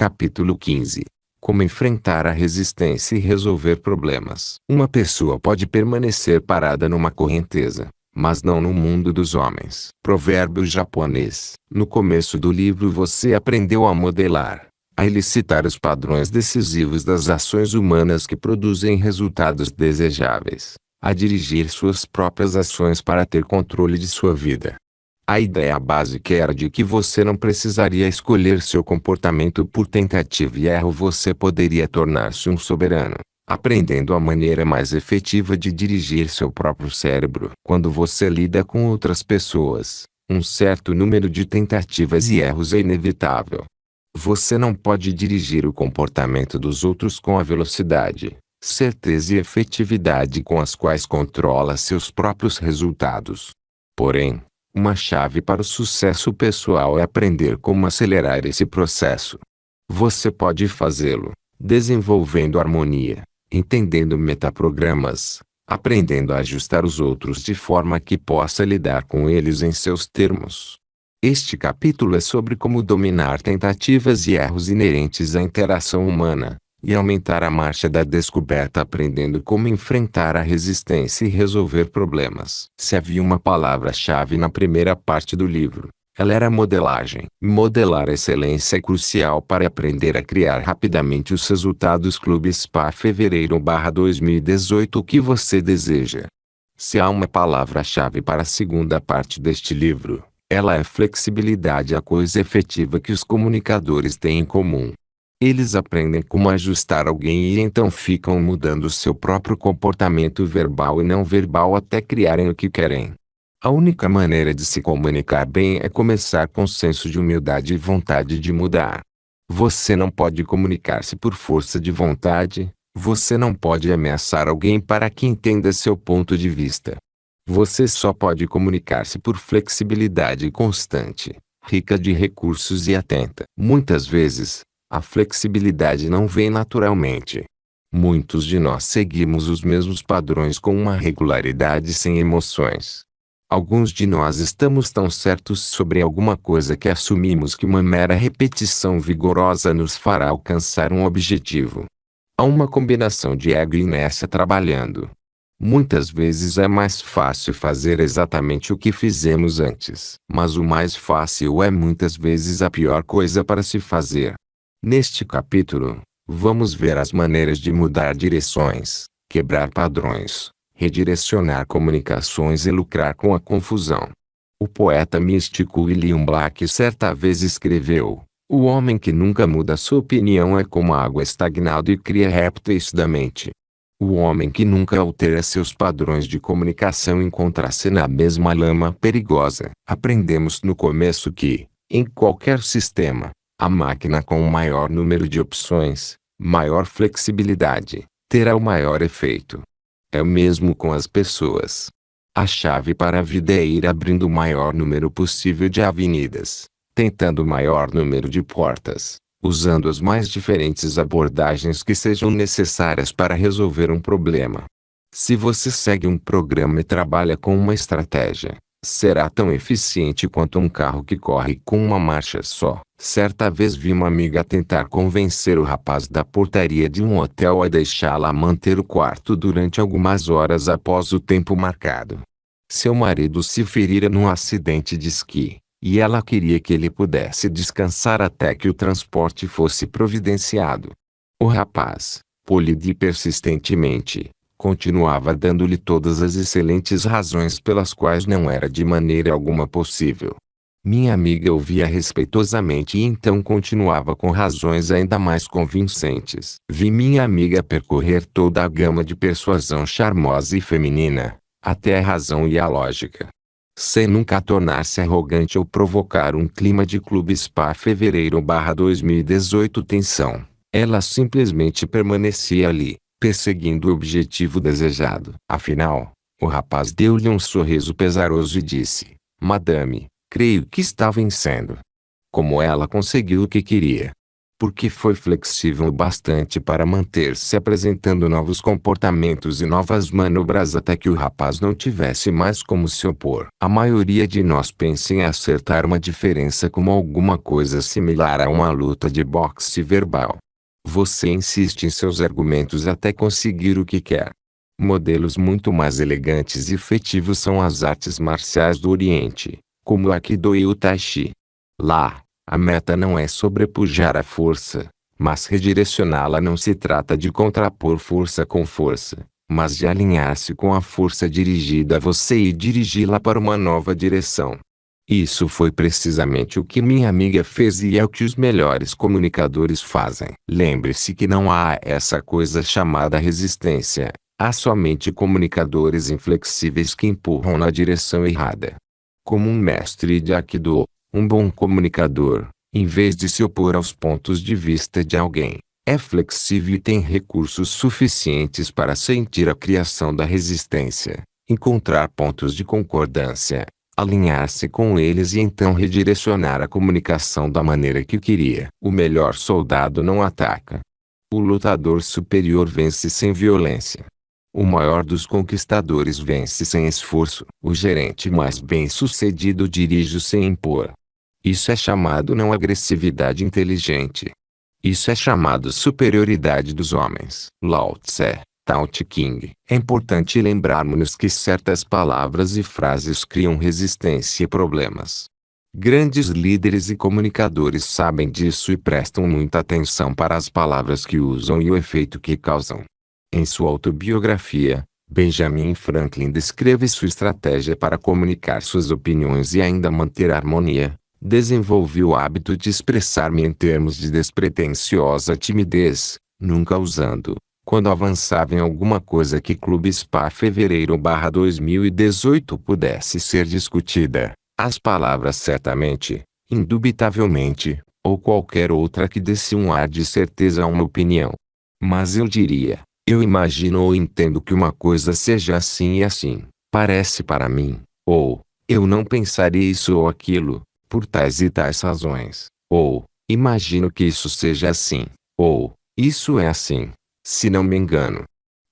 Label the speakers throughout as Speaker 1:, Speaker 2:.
Speaker 1: Capítulo 15. Como enfrentar a resistência e resolver problemas. Uma pessoa pode permanecer parada numa correnteza, mas não no mundo dos homens. Provérbio japonês. No começo do livro você aprendeu a modelar, a elicitar os padrões decisivos das ações humanas que produzem resultados desejáveis, a dirigir suas próprias ações para ter controle de sua vida. A ideia básica era de que você não precisaria escolher seu comportamento por tentativa e erro. Você poderia tornar-se um soberano, aprendendo a maneira mais efetiva de dirigir seu próprio cérebro. Quando você lida com outras pessoas, um certo número de tentativas e erros é inevitável. Você não pode dirigir o comportamento dos outros com a velocidade, certeza e efetividade com as quais controla seus próprios resultados. Porém, uma chave para o sucesso pessoal é aprender como acelerar esse processo. Você pode fazê-lo, desenvolvendo harmonia, entendendo metaprogramas, aprendendo a ajustar os outros de forma que possa lidar com eles em seus termos. Este capítulo é sobre como dominar tentativas e erros inerentes à interação humana, e aumentar a marcha da descoberta aprendendo como enfrentar a resistência e resolver problemas. Se havia uma palavra-chave na primeira parte do livro, ela era modelagem. Modelar excelência é crucial para aprender a criar rapidamente os resultados. Clube Spa fevereiro/2018. O que você deseja? Se há uma palavra-chave para a segunda parte deste livro, ela é flexibilidade, a coisa efetiva que os comunicadores têm em comum. Eles aprendem como ajustar alguém e então ficam mudando seu próprio comportamento verbal e não verbal até criarem o que querem. A única maneira de se comunicar bem é começar com senso de humildade e vontade de mudar. Você não pode comunicar-se por força de vontade, você não pode ameaçar alguém para que entenda seu ponto de vista. Você só pode comunicar-se por flexibilidade constante, rica de recursos e atenta. Muitas vezes, a flexibilidade não vem naturalmente. Muitos de nós seguimos os mesmos padrões com uma regularidade sem emoções. Alguns de nós estamos tão certos sobre alguma coisa que assumimos que uma mera repetição vigorosa nos fará alcançar um objetivo. Há uma combinação de ego e inércia trabalhando. Muitas vezes é mais fácil fazer exatamente o que fizemos antes. Mas o mais fácil é muitas vezes a pior coisa para se fazer. Neste capítulo, vamos ver as maneiras de mudar direções, quebrar padrões, redirecionar comunicações e lucrar com a confusão. O poeta místico William Blake certa vez escreveu: "O homem que nunca muda sua opinião é como a água estagnada e cria répteis da mente. O homem que nunca altera seus padrões de comunicação encontra-se na mesma lama perigosa." Aprendemos no começo que, em qualquer sistema, a máquina com o maior número de opções, maior flexibilidade, terá o maior efeito. É o mesmo com as pessoas. A chave para a vida é ir abrindo o maior número possível de avenidas, tentando o maior número de portas, usando as mais diferentes abordagens que sejam necessárias para resolver um problema. Se você segue um programa e trabalha com uma estratégia, será tão eficiente quanto um carro que corre com uma marcha só. Certa vez vi uma amiga tentar convencer o rapaz da portaria de um hotel a deixá-la manter o quarto durante algumas horas após o tempo marcado. Seu marido se ferira num acidente de esqui, e ela queria que ele pudesse descansar até que o transporte fosse providenciado. O rapaz, polido e persistentemente, continuava dando-lhe todas as excelentes razões pelas quais não era de maneira alguma possível. Minha amiga ouvia respeitosamente e então continuava com razões ainda mais convincentes. Vi minha amiga percorrer toda a gama de persuasão charmosa e feminina, até a razão e a lógica. Sem nunca tornar-se arrogante ou provocar um clima de Clube Spa fevereiro/2018 tensão, ela simplesmente permanecia ali, perseguindo o objetivo desejado. Afinal, o rapaz deu-lhe um sorriso pesaroso e disse: "Madame, creio que está vencendo." Como ela conseguiu o que queria? porque foi flexível o bastante para manter-se apresentando novos comportamentos e novas manobras até que o rapaz não tivesse mais como se opor. A maioria de nós pensa em acertar uma diferença como alguma coisa similar a uma luta de boxe verbal. Você insiste em seus argumentos até conseguir o que quer. Modelos muito mais elegantes e efetivos são as artes marciais do Oriente, como o Aikido e o Tai Chi. Lá, a meta não é sobrepujar a força, mas redirecioná-la. Não se trata de contrapor força com força, mas de alinhar-se com a força dirigida a você e dirigi-la para uma nova direção. Isso foi precisamente o que minha amiga fez e é o que os melhores comunicadores fazem. Lembre-se que não há essa coisa chamada resistência, há somente comunicadores inflexíveis que empurram na direção errada. Como um mestre de Aikido, um bom comunicador, em vez de se opor aos pontos de vista de alguém, é flexível e tem recursos suficientes para sentir a criação da resistência, encontrar pontos de concordância, alinhar-se com eles e então redirecionar a comunicação da maneira que queria. O melhor soldado não ataca. O lutador superior vence sem violência. O maior dos conquistadores vence sem esforço. O gerente mais bem-sucedido dirige sem impor. Isso é chamado não agressividade inteligente. Isso é chamado superioridade dos homens. Lao Tse, Tao Te Ching. É importante lembrarmos que certas palavras e frases criam resistência e problemas. Grandes líderes e comunicadores sabem disso e prestam muita atenção para as palavras que usam e o efeito que causam. Em sua autobiografia, Benjamin Franklin descreve sua estratégia para comunicar suas opiniões e ainda manter a harmonia. Desenvolvi o hábito de expressar-me em termos de despretensiosa timidez, nunca usando, quando avançava em alguma coisa que Clube Spa fevereiro/2018 pudesse ser discutida, as palavras certamente, indubitavelmente, ou qualquer outra que desse um ar de certeza a uma opinião. Mas eu diria, eu imagino ou entendo que uma coisa seja assim e assim, parece para mim, ou, eu não pensaria isso ou aquilo, por tais e tais razões, ou, imagino que isso seja assim, ou, isso é assim, se não me engano.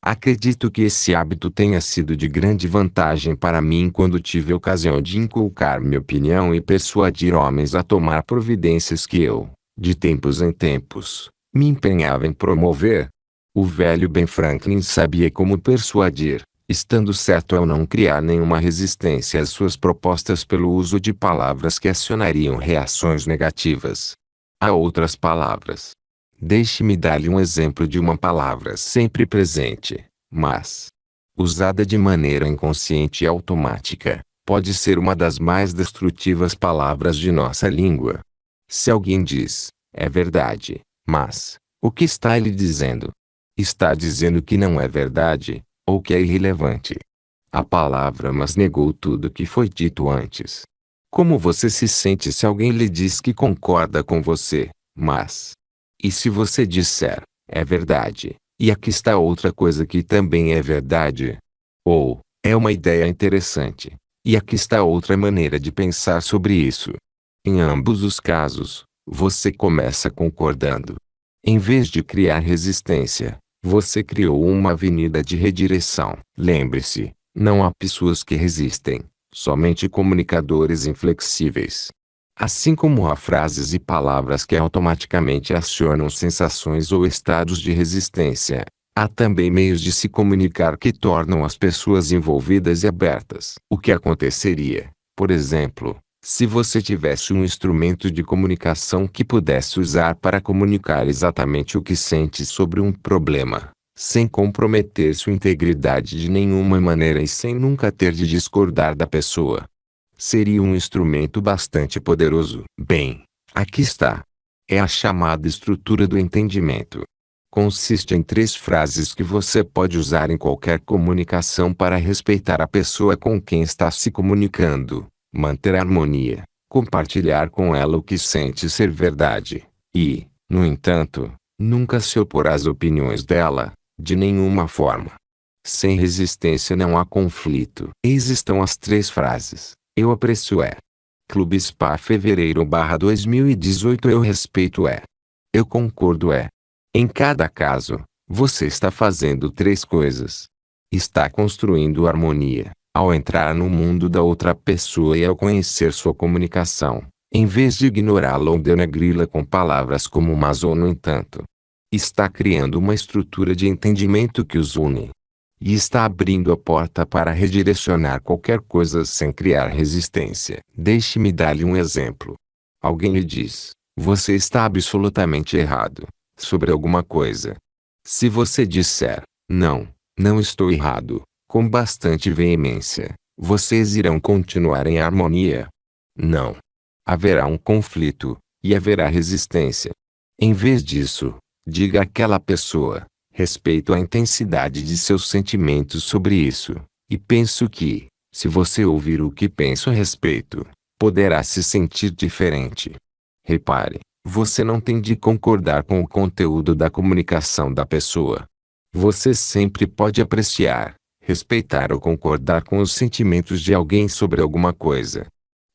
Speaker 1: Acredito que esse hábito tenha sido de grande vantagem para mim quando tive ocasião de inculcar minha opinião e persuadir homens a tomar providências que eu, de tempos em tempos, me empenhava em promover. O velho Ben Franklin sabia como persuadir, estando certo ao não criar nenhuma resistência às suas propostas pelo uso de palavras que acionariam reações negativas. Há outras palavras. Deixe-me dar-lhe um exemplo de uma palavra sempre presente, mas usada de maneira inconsciente e automática, pode ser uma das mais destrutivas palavras de nossa língua. Se alguém diz, é verdade, mas, o que está ele dizendo? Está dizendo que não é verdade, ou que é irrelevante. A palavra mas negou tudo o que foi dito antes. Como você se sente se alguém lhe diz que concorda com você, mas... E se você disser, é verdade, e aqui está outra coisa que também é verdade? Ou, é uma ideia interessante, e aqui está outra maneira de pensar sobre isso. Em ambos os casos, você começa concordando. Em vez de criar resistência, você criou uma avenida de redireção. Lembre-se, não há pessoas que resistem, somente comunicadores inflexíveis. Assim como há frases e palavras que automaticamente acionam sensações ou estados de resistência, há também meios de se comunicar que tornam as pessoas envolvidas e abertas. O que aconteceria, por exemplo, se você tivesse um instrumento de comunicação que pudesse usar para comunicar exatamente o que sente sobre um problema, sem comprometer sua integridade de nenhuma maneira e sem nunca ter de discordar da pessoa? Seria um instrumento bastante poderoso. Bem, aqui está. É a chamada estrutura do entendimento. Consiste em 3 frases que você pode usar em qualquer comunicação para respeitar a pessoa com quem está se comunicando, manter a harmonia, compartilhar com ela o que sente ser verdade, e, no entanto, nunca se opor às opiniões dela, de nenhuma forma. Sem resistência não há conflito. Eis estão as 3 frases. Eu aprecio é. Clube Spa fevereiro/2018 Eu respeito é. Eu concordo Em cada caso, você está fazendo três coisas. Está construindo harmonia, ao entrar no mundo da outra pessoa e ao conhecer sua comunicação, em vez de ignorá-la ou denegri-la com palavras como mas ou no entanto. Está criando uma estrutura de entendimento que os une. E está abrindo a porta para redirecionar qualquer coisa sem criar resistência. Deixe-me dar-lhe um exemplo. Alguém lhe diz: você está absolutamente errado sobre alguma coisa. Se você disser: não, não estou errado, com bastante veemência, vocês irão continuar em harmonia? Não. Haverá um conflito, e haverá resistência. Em vez disso, diga àquela pessoa: respeito a intensidade de seus sentimentos sobre isso, e penso que, se você ouvir o que penso a respeito, poderá se sentir diferente. Repare, você não tem de concordar com o conteúdo da comunicação da pessoa. Você sempre pode apreciar, respeitar ou concordar com os sentimentos de alguém sobre alguma coisa.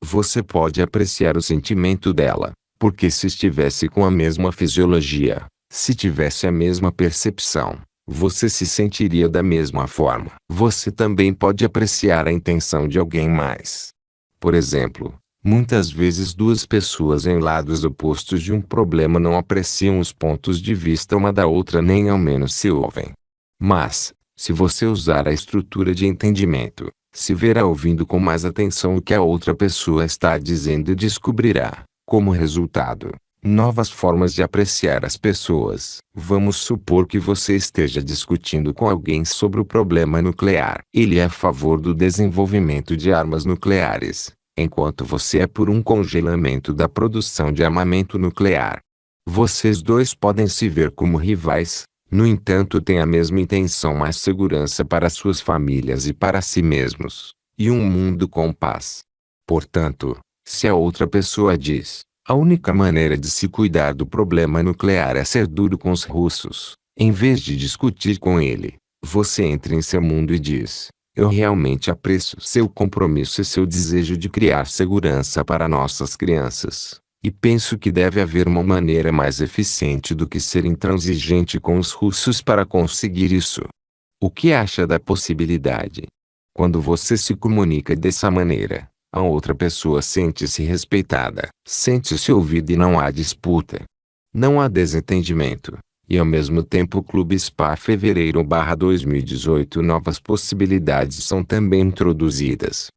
Speaker 1: Você pode apreciar o sentimento dela, porque se estivesse com a mesma fisiologia, se tivesse a mesma percepção, você se sentiria da mesma forma. Você também pode apreciar a intenção de alguém mais. Por exemplo, muitas vezes duas pessoas em lados opostos de um problema não apreciam os pontos de vista uma da outra nem ao menos se ouvem. Mas, se você usar a estrutura de entendimento, se verá ouvindo com mais atenção o que a outra pessoa está dizendo e descobrirá, como resultado, novas formas de apreciar as pessoas. Vamos supor que você esteja discutindo com alguém sobre o problema nuclear. Ele é a favor do desenvolvimento de armas nucleares, enquanto você é por um congelamento da produção de armamento nuclear. Vocês dois podem se ver como rivais, no entanto têm a mesma intenção: mais segurança para suas famílias e para si mesmos, e um mundo com paz. Portanto, se a outra pessoa diz: a única maneira de se cuidar do problema nuclear é ser duro com os russos, em vez de discutir com ele, você entra em seu mundo e diz: eu realmente aprecio seu compromisso e seu desejo de criar segurança para nossas crianças, e penso que deve haver uma maneira mais eficiente do que ser intransigente com os russos para conseguir isso. O que acha da possibilidade? Quando você se comunica dessa maneira, a outra pessoa sente-se respeitada, sente-se ouvida e não há disputa. Não há desentendimento. E ao mesmo tempo o Clube Spa fevereiro/2018 novas possibilidades são também introduzidas.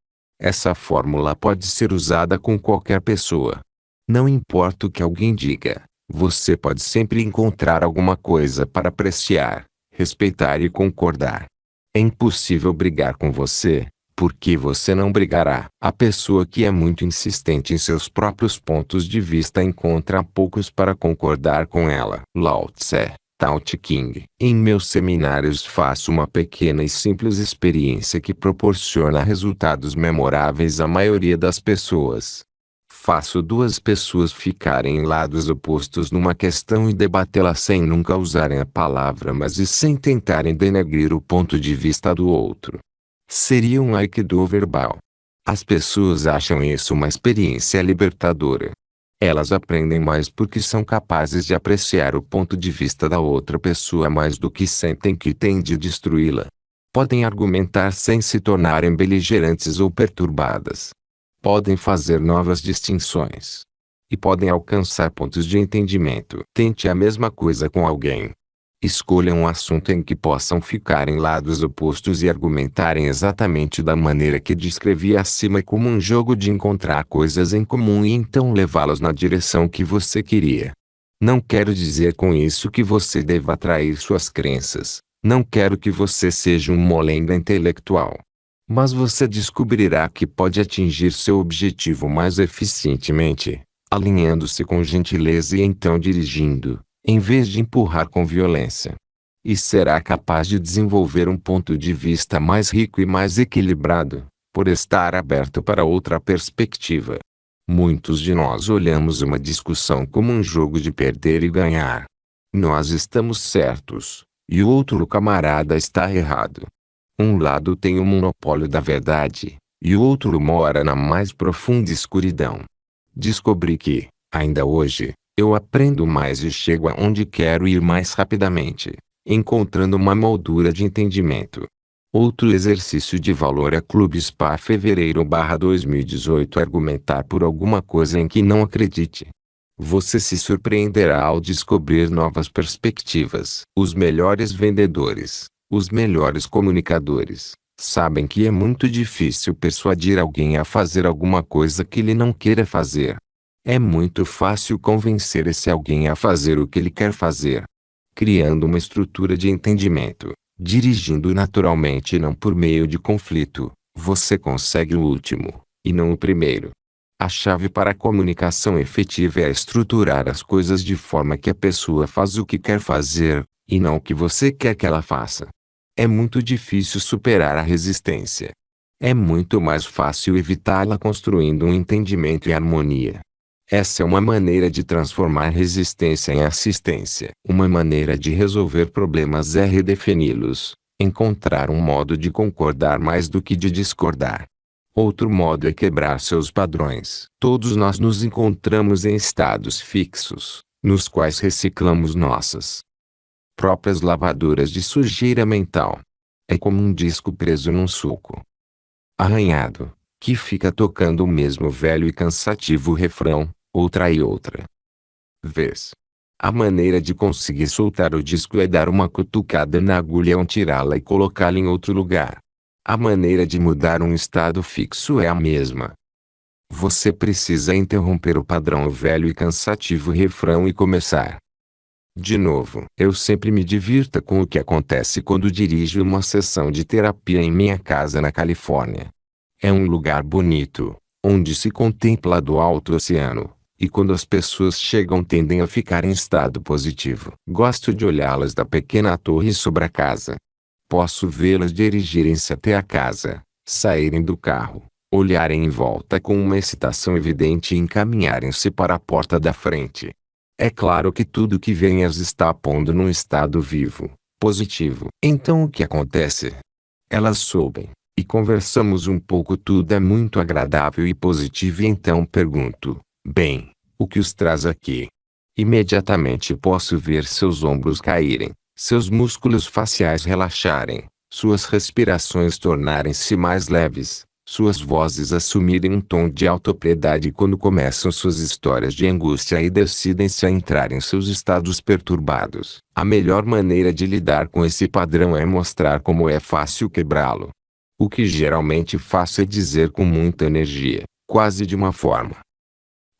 Speaker 1: Essa fórmula pode ser usada com qualquer pessoa. Não importa o que alguém diga, você pode sempre encontrar alguma coisa para apreciar, respeitar e concordar. É impossível brigar com você, porque você não brigará. A pessoa que é muito insistente em seus próprios pontos de vista encontra poucos para concordar com ela. Lao Tse, Tao Te Ching. Em meus seminários faço uma pequena e simples experiência que proporciona resultados memoráveis à maioria das pessoas. Faço duas pessoas ficarem em lados opostos numa questão e debatê-la sem nunca usarem a palavra mas e sem tentarem denegrir o ponto de vista do outro. Seria um aikido verbal. As pessoas acham isso uma experiência libertadora. Elas aprendem mais porque são capazes de apreciar o ponto de vista da outra pessoa mais do que sentem que têm de destruí-la. Podem argumentar sem se tornarem beligerantes ou perturbadas. Podem fazer novas distinções. E podem alcançar pontos de entendimento. Tente a mesma coisa com alguém. Escolha um assunto em que possam ficar em lados opostos e argumentarem exatamente da maneira que descrevi acima como um jogo de encontrar coisas em comum e então levá-las na direção que você queria. Não quero dizer com isso que você deva atrair suas crenças. Não quero que você seja um molenga intelectual. Mas você descobrirá que pode atingir seu objetivo mais eficientemente, alinhando-se com gentileza e então dirigindo, em vez de empurrar com violência. E será capaz de desenvolver um ponto de vista mais rico e mais equilibrado, por estar aberto para outra perspectiva. Muitos de nós olhamos uma discussão como um jogo de perder e ganhar. Nós estamos certos, e o outro camarada está errado. Um lado tem o monopólio da verdade, e o outro mora na mais profunda escuridão. Descobri que, ainda hoje, Eu aprendo mais e chego aonde quero ir mais rapidamente, encontrando uma moldura de entendimento. Outro exercício de valor é Clube Spa fevereiro/2018 argumentar por alguma coisa em que não acredite. Você se surpreenderá ao descobrir novas perspectivas. Os melhores vendedores, os melhores comunicadores, sabem que é muito difícil persuadir alguém a fazer alguma coisa que ele não queira fazer. É muito fácil convencer esse alguém a fazer o que ele quer fazer. Criando uma estrutura de entendimento, dirigindo naturalmente e não por meio de conflito, você consegue o último, e não o primeiro. A chave para a comunicação efetiva é estruturar as coisas de forma que a pessoa faz o que quer fazer, e não o que você quer que ela faça. É muito difícil superar a resistência. É muito mais fácil evitá-la construindo um entendimento e harmonia. Essa é uma maneira de transformar resistência em assistência. Uma maneira de resolver problemas é redefini-los, encontrar um modo de concordar mais do que de discordar. Outro modo é quebrar seus padrões. Todos nós nos encontramos em estados fixos, nos quais reciclamos nossas próprias lavaduras de sujeira mental. É como um disco preso num sulco arranhado, que fica tocando o mesmo velho e cansativo refrão, outra e outra vez. A maneira de conseguir soltar o disco é dar uma cutucada na agulha ou tirá-la e colocá-la em outro lugar. A maneira de mudar um estado fixo é a mesma. Você precisa interromper o padrão velho e cansativo refrão e começar de novo. Eu sempre me divirto com o que acontece quando dirijo uma sessão de terapia em minha casa na Califórnia. É um lugar bonito, onde se contempla do alto oceano, e quando as pessoas chegam tendem a ficar em estado positivo. Gosto de olhá-las da pequena torre sobre a casa. Posso vê-las dirigirem-se até a casa, saírem do carro, olharem em volta com uma excitação evidente e encaminharem-se para a porta da frente. É claro que tudo que vem as está pondo num estado vivo, positivo. Então o que acontece? Elas sobem, e conversamos um pouco. Tudo é muito agradável e positivo e então pergunto, bem, o que os traz aqui? Imediatamente posso ver seus ombros caírem, seus músculos faciais relaxarem, suas respirações tornarem-se mais leves, suas vozes assumirem um tom de autopiedade quando começam suas histórias de angústia e decidem-se a entrar em seus estados perturbados. A melhor maneira de lidar com esse padrão é mostrar como é fácil quebrá-lo. O que geralmente faço é dizer com muita energia, quase de uma forma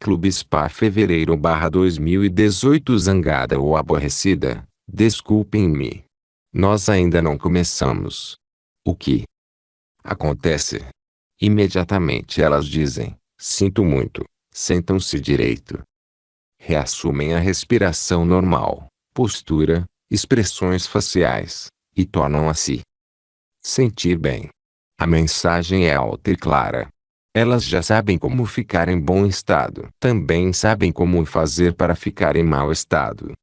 Speaker 1: Clube Spa fevereiro/2018 zangada ou aborrecida, desculpem-me. Nós ainda não começamos. O que acontece? Imediatamente elas dizem, sinto muito, sentam-se direito. Reassumem a respiração normal, postura, expressões faciais, e tornam a se sentir bem. A mensagem é alta e clara. Elas já sabem como ficar em bom estado. Também sabem como fazer para ficar em mau estado.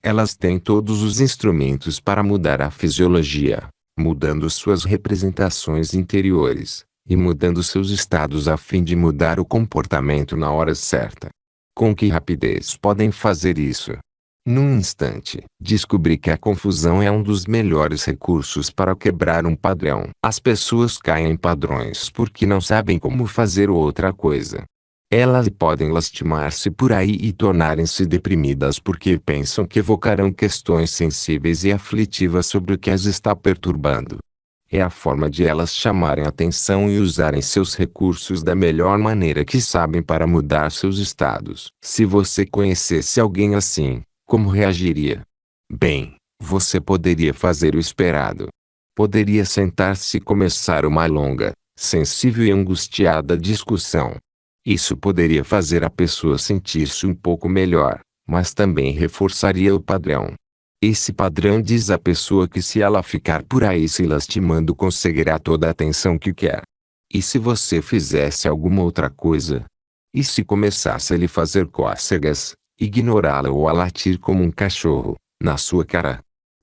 Speaker 1: Elas têm todos os instrumentos para mudar a fisiologia, mudando suas representações interiores, e mudando seus estados a fim de mudar o comportamento na hora certa. Com que rapidez podem fazer isso? Num instante, descobri que a confusão é um dos melhores recursos para quebrar um padrão. As pessoas caem em padrões porque não sabem como fazer outra coisa. Elas podem lastimar-se por aí e tornarem-se deprimidas porque pensam que evocarão questões sensíveis e aflitivas sobre o que as está perturbando. É a forma de elas chamarem atenção e usarem seus recursos da melhor maneira que sabem para mudar seus estados. Se você conhecesse alguém assim, como reagiria? Bem, você poderia fazer o esperado. Poderia sentar-se e começar uma longa, sensível e angustiada discussão. Isso poderia fazer a pessoa sentir-se um pouco melhor, mas também reforçaria o padrão. Esse padrão diz à pessoa que se ela ficar por aí se lastimando conseguirá toda a atenção que quer. E se você fizesse alguma outra coisa? E se começasse a lhe fazer cócegas, ignorá-la ou a latir como um cachorro, na sua cara?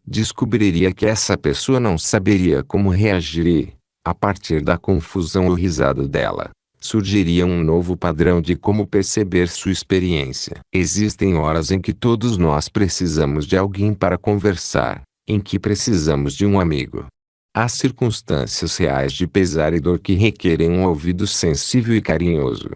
Speaker 1: Descobriria que essa pessoa não saberia como reagir e, a partir da confusão ou risada dela, surgiria um novo padrão de como perceber sua experiência. Existem horas em que todos nós precisamos de alguém para conversar, em que precisamos de um amigo. Há circunstâncias reais de pesar e dor que requerem um ouvido sensível e carinhoso.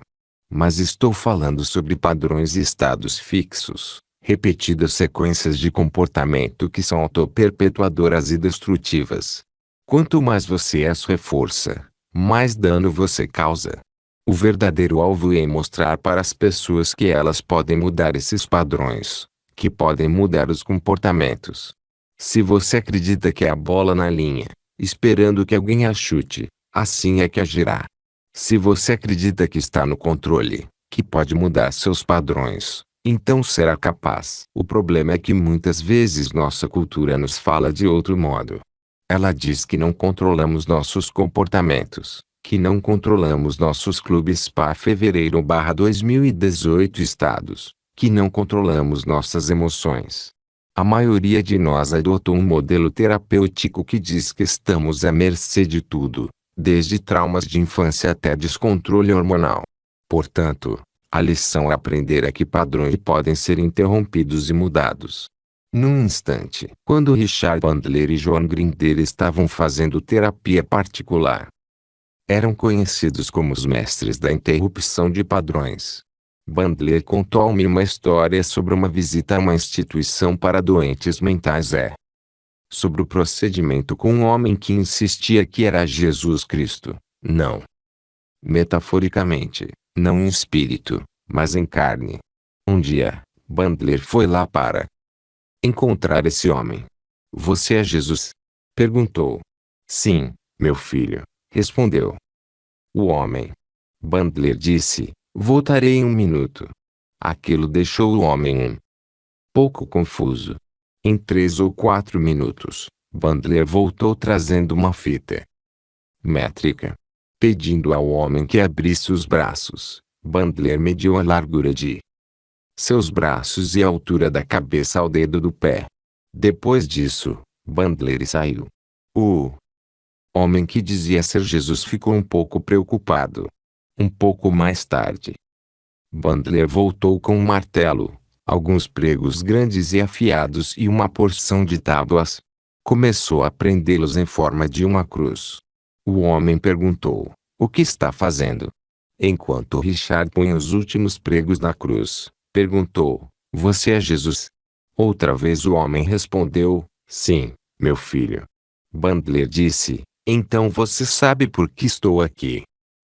Speaker 1: Mas estou falando sobre padrões e estados fixos, repetidas sequências de comportamento que são autoperpetuadoras e destrutivas. Quanto mais você as reforça, mais dano você causa. O verdadeiro alvo é mostrar para as pessoas que elas podem mudar esses padrões, que podem mudar os comportamentos. Se você acredita que é a bola na linha, esperando que alguém a chute, assim é que agirá. Se você acredita que está no controle, que pode mudar seus padrões, então será capaz. O problema é que muitas vezes nossa cultura nos fala de outro modo. Ela diz que não controlamos nossos comportamentos, que não controlamos nossos clubes spa fevereiro/2018 estados, que não controlamos nossas emoções. A maioria de nós adotou um modelo terapêutico que diz que estamos à mercê de tudo, desde traumas de infância até descontrole hormonal. Portanto, a lição a aprender é que padrões podem ser interrompidos e mudados. Num instante, quando Richard Bandler e John Grinder estavam fazendo terapia particular, eram conhecidos como os mestres da interrupção de padrões. Bandler contou-me uma história sobre uma visita a uma instituição para doentes mentais sobre o procedimento com um homem que insistia que era Jesus Cristo, não metaforicamente, não em espírito, mas em carne. Um dia, Bandler foi lá para encontrar esse homem. "Você é Jesus?" perguntou. "Sim, meu filho", respondeu o homem. Bandler disse: "Voltarei em um minuto." Aquilo deixou o homem um pouco confuso. Em 3 ou 4 minutos, Bandler voltou trazendo uma fita métrica. Pedindo ao homem que abrisse os braços, Bandler mediu a largura de seus braços e a altura da cabeça ao dedo do pé. Depois disso, Bandler saiu. O homem que dizia ser Jesus ficou um pouco preocupado. Um pouco mais tarde, Bandler voltou com um martelo, alguns pregos grandes e afiados e uma porção de tábuas. Começou a prendê-los em forma de uma cruz. O homem perguntou: "O que está fazendo?" Enquanto Richard punha os últimos pregos na cruz, perguntou: "Você é Jesus?" Outra vez o homem respondeu: "Sim, meu filho." Bandler disse: "Então você sabe por que estou aqui."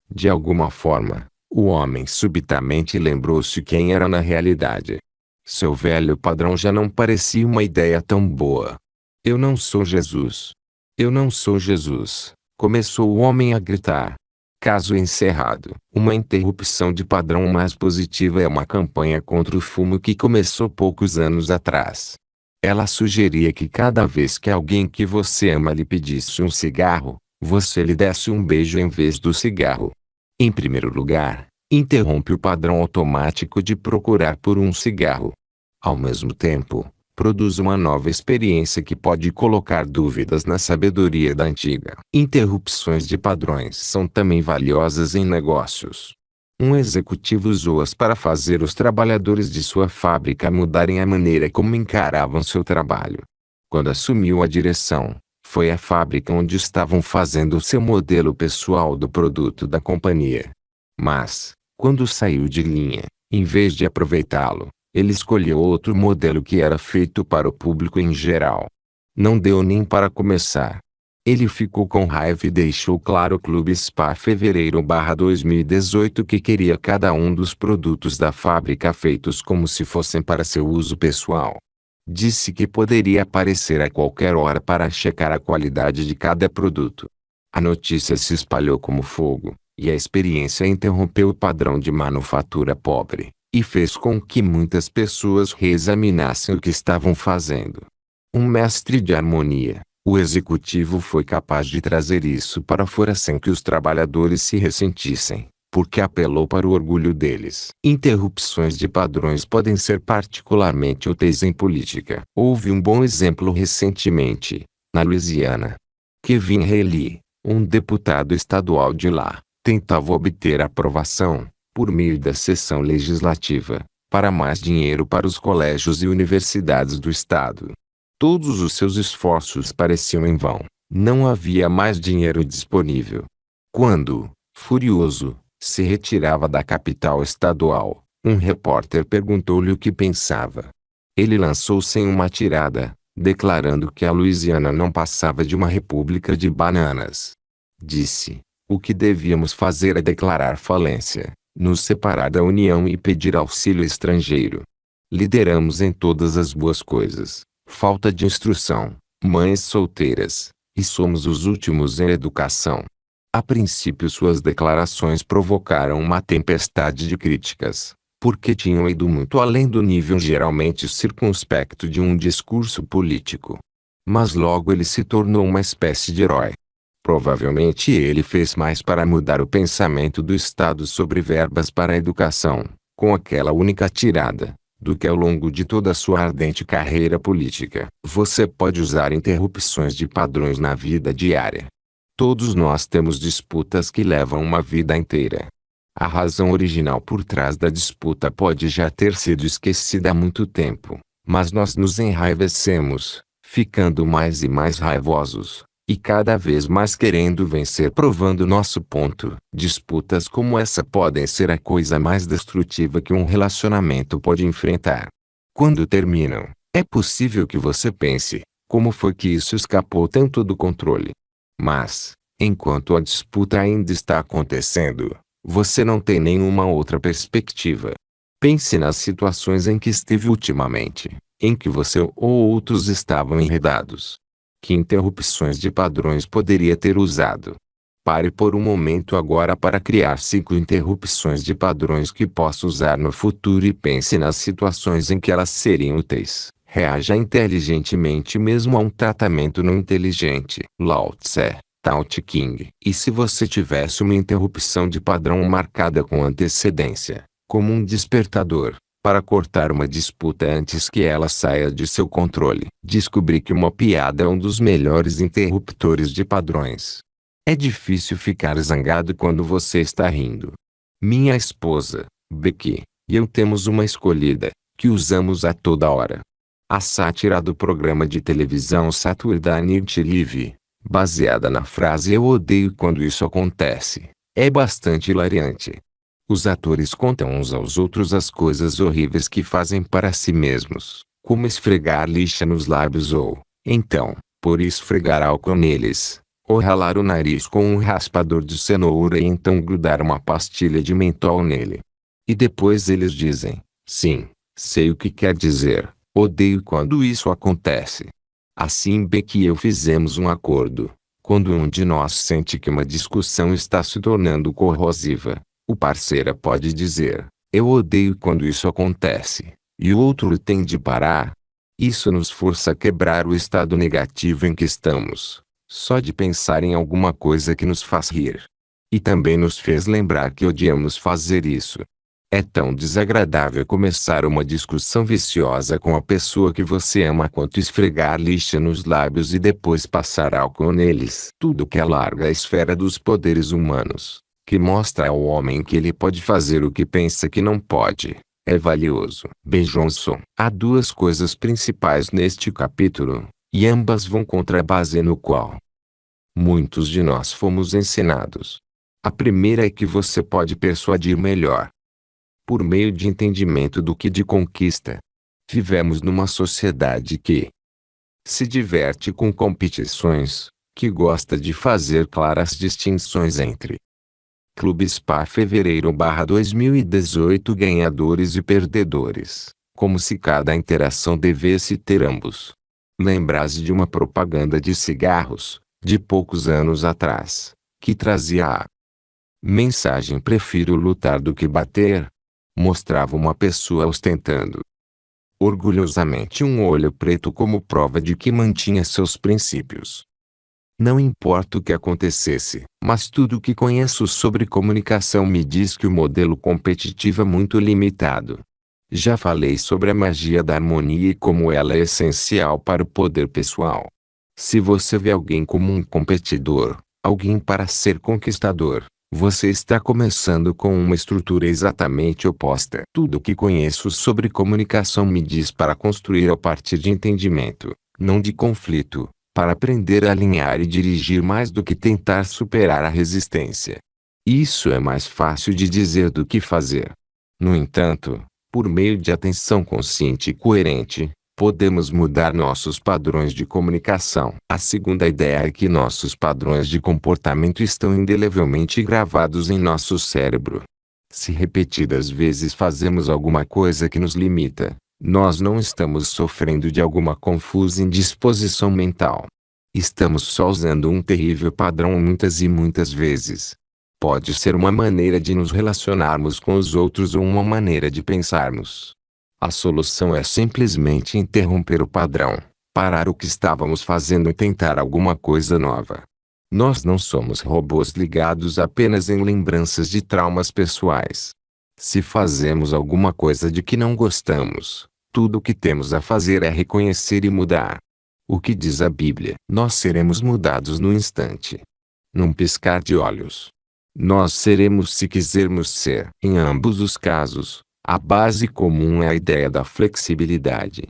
Speaker 1: De alguma forma, o homem subitamente lembrou-se quem era na realidade. Seu velho padrão já não parecia uma ideia tão boa. "Eu não sou Jesus. Eu não sou Jesus", começou o homem a gritar. Caso encerrado. Uma interrupção de padrão mais positiva é uma campanha contra o fumo que começou poucos anos atrás. Ela sugeria que cada vez que alguém que você ama lhe pedisse um cigarro, você lhe desse um beijo em vez do cigarro. Em primeiro lugar, interrompe o padrão automático de procurar por um cigarro. Ao mesmo tempo, produz uma nova experiência que pode colocar dúvidas na sabedoria da antiga. Interrupções de padrões são também valiosas em negócios. Um executivo usou-as para fazer os trabalhadores de sua fábrica mudarem a maneira como encaravam seu trabalho. Quando assumiu a direção, foi à fábrica onde estavam fazendo seu modelo pessoal do produto da companhia. Mas, quando saiu de linha, em vez de aproveitá-lo, ele escolheu outro modelo que era feito para o público em geral. Não deu nem para começar. Ele ficou com raiva e deixou claro ao Clube Spa fevereiro/2018 que queria cada um dos produtos da fábrica feitos como se fossem para seu uso pessoal. Disse que poderia aparecer a qualquer hora para checar a qualidade de cada produto. A notícia se espalhou como fogo, e a experiência interrompeu o padrão de manufatura pobre, e fez com que muitas pessoas reexaminassem o que estavam fazendo. Um mestre de harmonia, o executivo foi capaz de trazer isso para fora sem que os trabalhadores se ressentissem, porque apelou para o orgulho deles. Interrupções de padrões podem ser particularmente úteis em política. Houve um bom exemplo recentemente, na Louisiana. Kevin Haley, um deputado estadual de lá, Tentava obter aprovação, por meio da sessão legislativa, para mais dinheiro para os colégios e universidades do Estado. Todos os seus esforços pareciam em vão. Não havia mais dinheiro disponível. Quando, furioso, se retirava da capital estadual, um repórter perguntou-lhe o que pensava. Ele lançou-se em uma tirada, declarando que a Louisiana não passava de uma república de bananas. Disse: o que devíamos fazer é declarar falência, nos separar da União e pedir auxílio estrangeiro. Lideramos em todas as boas coisas, falta de instrução, mães solteiras, e somos os últimos em educação. A princípio suas declarações provocaram uma tempestade de críticas, porque tinham ido muito além do nível geralmente circunspecto de um discurso político. Mas logo ele se tornou uma espécie de herói. Provavelmente ele fez mais para mudar o pensamento do Estado sobre verbas para a educação, com aquela única tirada, do que ao longo de toda a sua ardente carreira política. Você pode usar interrupções de padrões na vida diária. Todos nós temos disputas que levam uma vida inteira. A razão original por trás da disputa pode já ter sido esquecida há muito tempo, mas nós nos enraivecemos, ficando mais e mais raivosos, e cada vez mais querendo vencer provando nosso ponto. Disputas como essa podem ser a coisa mais destrutiva que um relacionamento pode enfrentar. Quando terminam, é possível que você pense, como foi que isso escapou tanto do controle? Mas, enquanto a disputa ainda está acontecendo, você não tem nenhuma outra perspectiva. Pense nas situações em que esteve ultimamente, em que você ou outros estavam enredados. Que interrupções de padrões poderia ter usado? Pare por um momento agora para criar 5 interrupções de padrões que possa usar no futuro e pense nas situações em que elas seriam úteis. Reaja inteligentemente mesmo a um tratamento não inteligente. Lao Tse, Tao Te Ching. E se você tivesse uma interrupção de padrão marcada com antecedência, como um despertador, para cortar uma disputa antes que ela saia de seu controle? Descobri que uma piada é um dos melhores interruptores de padrões. É difícil ficar zangado quando você está rindo. Minha esposa, Becky, e eu temos uma escolhida, que usamos a toda hora. A sátira do programa de televisão Saturday Night Live, baseada na frase "eu odeio quando isso acontece", é bastante hilariante. Os atores contam uns aos outros as coisas horríveis que fazem para si mesmos, como esfregar lixa nos lábios ou, então, por esfregar álcool neles, ou ralar o nariz com um raspador de cenoura e então grudar uma pastilha de mentol nele. E depois eles dizem: sim, sei o que quer dizer, odeio quando isso acontece. Assim Becky e eu fizemos um acordo. Quando um de nós sente que uma discussão está se tornando corrosiva, o parceiro pode dizer: eu odeio quando isso acontece, e o outro tem de parar. Isso nos força a quebrar o estado negativo em que estamos, só de pensar em alguma coisa que nos faz rir. E também nos fez lembrar que odiamos fazer isso. É tão desagradável começar uma discussão viciosa com a pessoa que você ama quanto esfregar lixa nos lábios e depois passar álcool neles. Tudo que alarga a esfera dos poderes humanos, que mostra ao homem que ele pode fazer o que pensa que não pode, é valioso. B. Johnson. Há 2 coisas principais neste capítulo, e ambas vão contra a base no qual muitos de nós fomos ensinados. A primeira é que você pode persuadir melhor por meio de entendimento do que de conquista. Vivemos numa sociedade que se diverte com competições, que gosta de fazer claras distinções entre Clube Spa fevereiro/2018 ganhadores e perdedores, como se cada interação devesse ter ambos. Lembrar-se de uma propaganda de cigarros, de poucos anos atrás, que trazia a mensagem "prefiro lutar do que bater"? Mostrava uma pessoa ostentando orgulhosamente um olho preto como prova de que mantinha seus princípios. Não importa o que acontecesse, mas tudo o que conheço sobre comunicação me diz que o modelo competitivo é muito limitado. Já falei sobre a magia da harmonia e como ela é essencial para o poder pessoal. Se você vê alguém como um competidor, alguém para ser conquistador, Você está começando com uma estrutura exatamente oposta. Tudo o que conheço sobre comunicação me diz para construir a partir de entendimento, não de conflito, para aprender a alinhar e dirigir mais do que tentar superar a resistência. Isso é mais fácil de dizer do que fazer. No entanto, por meio de atenção consciente e coerente, podemos mudar nossos padrões de comunicação. A segunda ideia é que nossos padrões de comportamento estão indelevelmente gravados em nosso cérebro. Se repetidas vezes fazemos alguma coisa que nos limita, nós não estamos sofrendo de alguma confusa indisposição mental. Estamos só usando um terrível padrão muitas e muitas vezes. Pode ser uma maneira de nos relacionarmos com os outros ou uma maneira de pensarmos. A solução é simplesmente interromper o padrão, parar o que estávamos fazendo e tentar alguma coisa nova. Nós não somos robôs ligados apenas em lembranças de traumas pessoais. Se fazemos alguma coisa de que não gostamos, tudo o que temos a fazer é reconhecer e mudar. O que diz a Bíblia? Nós seremos mudados no instante. Num piscar de olhos. Nós seremos se quisermos ser. Em ambos os casos, a base comum é a ideia da flexibilidade.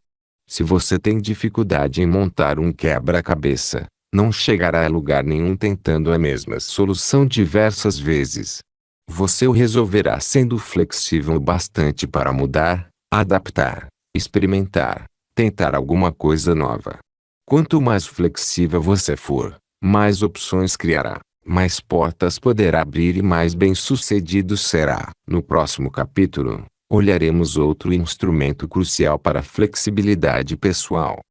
Speaker 1: Se você tem dificuldade em montar um quebra-cabeça, não chegará a lugar nenhum tentando a mesma solução diversas vezes. Você o resolverá sendo flexível o bastante para mudar, adaptar, experimentar, tentar alguma coisa nova. Quanto mais flexível você for, mais opções criará, mais portas poderá abrir e mais bem-sucedido será. No próximo capítulo, olharemos outro instrumento crucial para a flexibilidade pessoal: